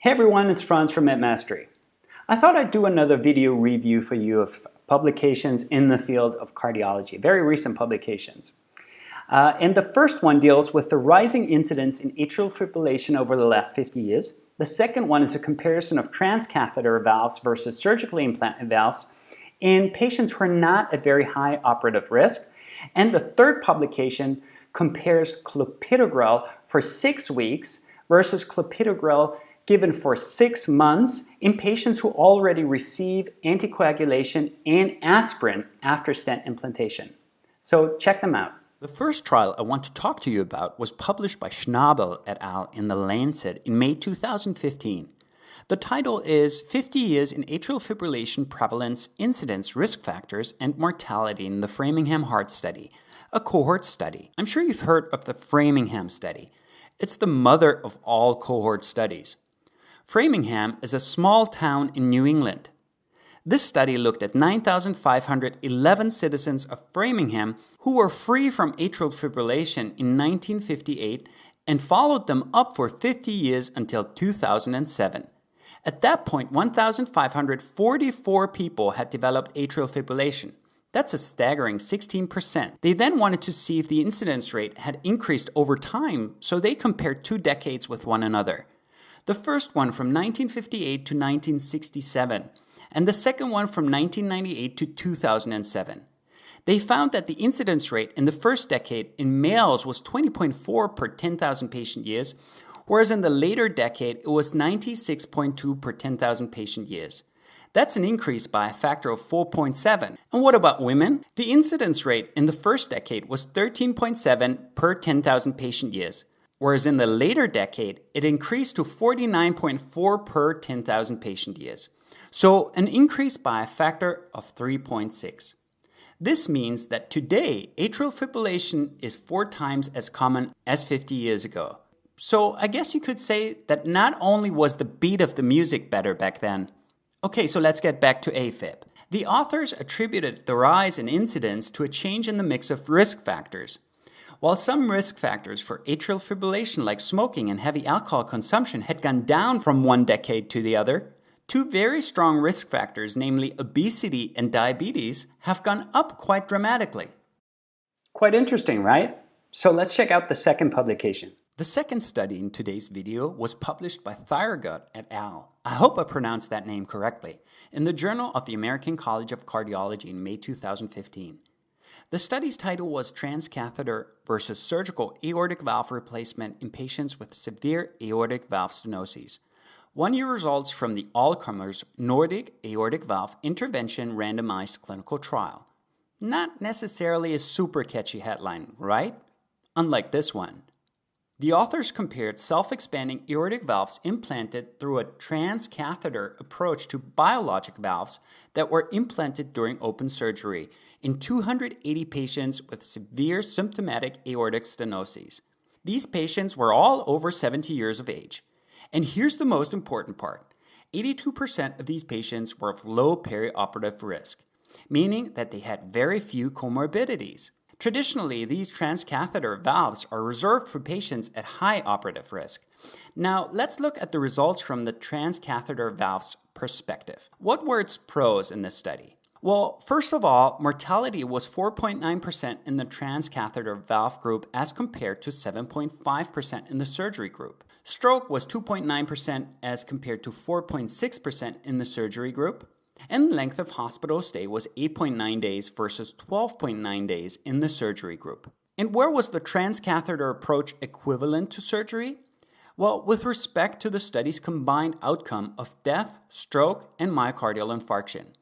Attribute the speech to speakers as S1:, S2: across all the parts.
S1: Hey everyone, it's Franz from MedMastery. I thought I'd do another video review for you of publications in the field of cardiology, very recent publications. And the first one deals with the rising incidence in atrial fibrillation over the last 50 years. The second one is a comparison of transcatheter valves versus surgically implanted valves in patients who are not at very high operative risk. And the third publication compares Clopidogrel for 6 weeks versus Clopidogrel given for 6 months in patients who already receive anticoagulation and aspirin after stent implantation. So check them out.
S2: The first trial I want to talk to you about was published by Schnabel et al. In the Lancet in May 2015. The title is 50 Years in Atrial Fibrillation Prevalence, Incidence, Risk Factors, and Mortality in the Framingham Heart Study, a cohort study. I'm sure you've heard of the Framingham study. It's the mother of all cohort studies. Framingham is a small town in New England. This study looked at 9,511 citizens of Framingham who were free from atrial fibrillation in 1958 and followed them up for 50 years until 2007. At that point, 1,544 people had developed atrial fibrillation. That's a staggering 16%. They then wanted to see if the incidence rate had increased over time, so they compared 2 decades with one another. The first one from 1958 to 1967, and the second one from 1998 to 2007. They found that the incidence rate in the first decade in males was 20.4 per 10,000 patient years, whereas in the later decade it was 96.2 per 10,000 patient years. That's an increase by a factor of 4.7. And what about women? The incidence rate in the first decade was 13.7 per 10,000 patient years, whereas in the later decade, it increased to 49.4 per 10,000 patient years. So an increase by a factor of 3.6. This means that today, atrial fibrillation is 4 times as common as 50 years ago. So I guess you could say that not only was the beat of the music better back then. Okay, so let's get back to AFib. The authors attributed the rise in incidence to a change in the mix of risk factors. While some risk factors for atrial fibrillation like smoking and heavy alcohol consumption had gone down from one decade to the other, 2 very strong risk factors, namely obesity and diabetes, have gone up quite dramatically.
S1: Quite interesting, right? So let's check out the second publication.
S2: The second study in today's video was published by Thyregod et al. I hope I pronounced that name correctly, in the Journal of the American College of Cardiology in May 2015. The study's title was Transcatheter versus Surgical Aortic Valve Replacement in Patients with Severe Aortic Valve Stenosis. 1-year results from the all-comers Nordic Aortic Valve Intervention Randomized Clinical Trial. Not necessarily a super catchy headline, right? Unlike this one. The authors compared self-expanding aortic valves implanted through a transcatheter approach to biologic valves that were implanted during open surgery in 280 patients with severe symptomatic aortic stenosis. These patients were all over 70 years of age. And here's the most important part. 82% of these patients were of low perioperative risk, meaning that they had very few comorbidities. Traditionally, these transcatheter valves are reserved for patients at high operative risk. Now, let's look at the results from the transcatheter valves perspective. What were its pros in this study? Well, first of all, mortality was 4.9% in the transcatheter valve group as compared to 7.5% in the surgery group. Stroke was 2.9% as compared to 4.6% in the surgery group. And length of hospital stay was 8.9 days versus 12.9 days in the surgery group. And where was the transcatheter approach equivalent to surgery? Well, with respect to the study's combined outcome of death, stroke, and myocardial infarction.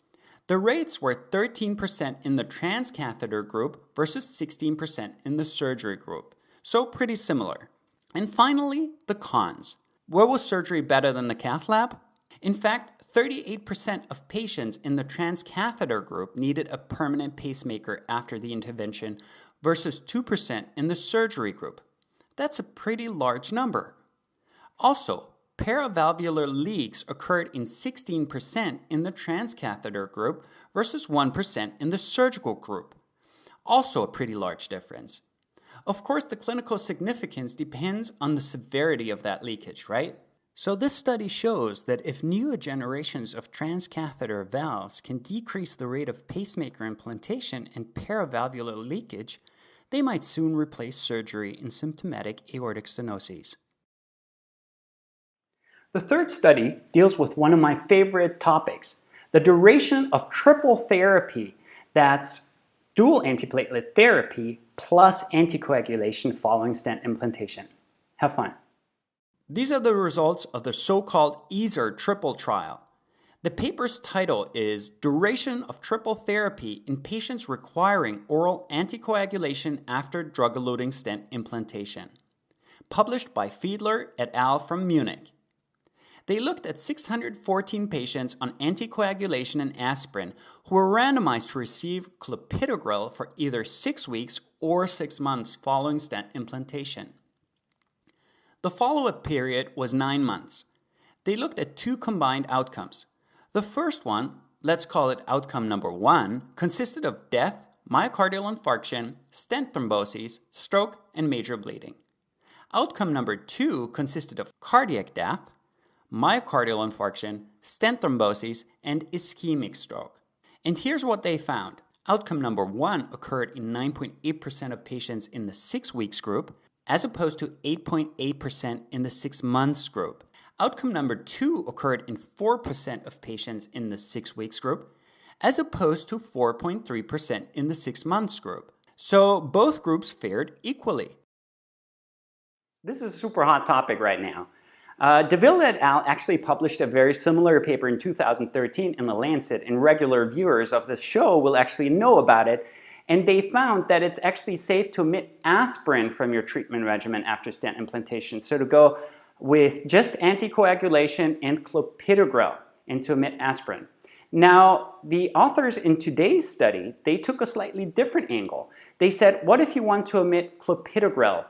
S2: The rates were 13% in the transcatheter group versus 16% in the surgery group. So pretty similar. And finally, the cons. Where was surgery better than the cath lab? In fact, 38% of patients in the transcatheter group needed a permanent pacemaker after the intervention versus 2% in the surgery group. That's a pretty large number. Also, paravalvular leaks occurred in 16% in the transcatheter group versus 1% in the surgical group. Also a pretty large difference. Of course, the clinical significance depends on the severity of that leakage, right? So this study shows that if newer generations of transcatheter valves can decrease the rate of pacemaker implantation and paravalvular leakage, they might soon replace surgery in symptomatic aortic stenoses.
S1: The third study deals with one of my favorite topics, the duration of triple therapy, that's dual antiplatelet therapy plus anticoagulation following stent implantation. Have fun.
S2: These are the results of the so-called EASER triple trial. The paper's title is Duration of Triple Therapy in Patients Requiring Oral Anticoagulation After Drug-Eluting Stent Implantation, published by Fiedler et al. From Munich. They looked at 614 patients on anticoagulation and aspirin who were randomized to receive Clopidogrel for either 6 weeks or 6 months following stent implantation. The follow-up period was 9 months. They looked at 2 combined outcomes. The first one, let's call it outcome number 1, consisted of death, myocardial infarction, stent thrombosis, stroke, and major bleeding. Outcome number 2 consisted of cardiac death, myocardial infarction, stent thrombosis, and ischemic stroke. And here's what they found. Outcome number 1 occurred in 9.8% of patients in the 6 weeks group, as opposed to 8.8% in the 6 months group. Outcome number 2 occurred in 4% of patients in the 6 weeks group, as opposed to 4.3% in the 6 months group. So both groups fared equally.
S1: This is a super hot topic right now. DeVille et al. Actually published a very similar paper in 2013 in the Lancet, and regular viewers of the show will actually know about it. And they found that it's actually safe to omit aspirin from your treatment regimen after stent implantation. So to go with just anticoagulation and Clopidogrel and to omit aspirin. Now, the authors in today's study, they took a slightly different angle. They said, what if you want to omit Clopidogrel?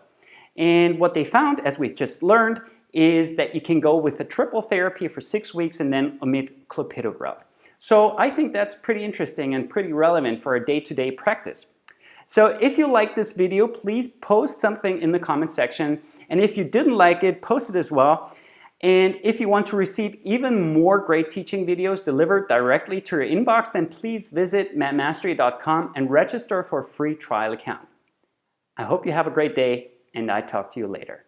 S1: And what they found, as we've just learned, is that you can go with a triple therapy for 6 weeks and then omit Clopidogrel. So I think that's pretty interesting and pretty relevant for a day-to-day practice. So if you like this video, please post something in the comment section. And if you didn't like it, post it as well. And if you want to receive even more great teaching videos delivered directly to your inbox, then please visit mathmastery.com and register for a free trial account. I hope you have a great day, and I talk to you later.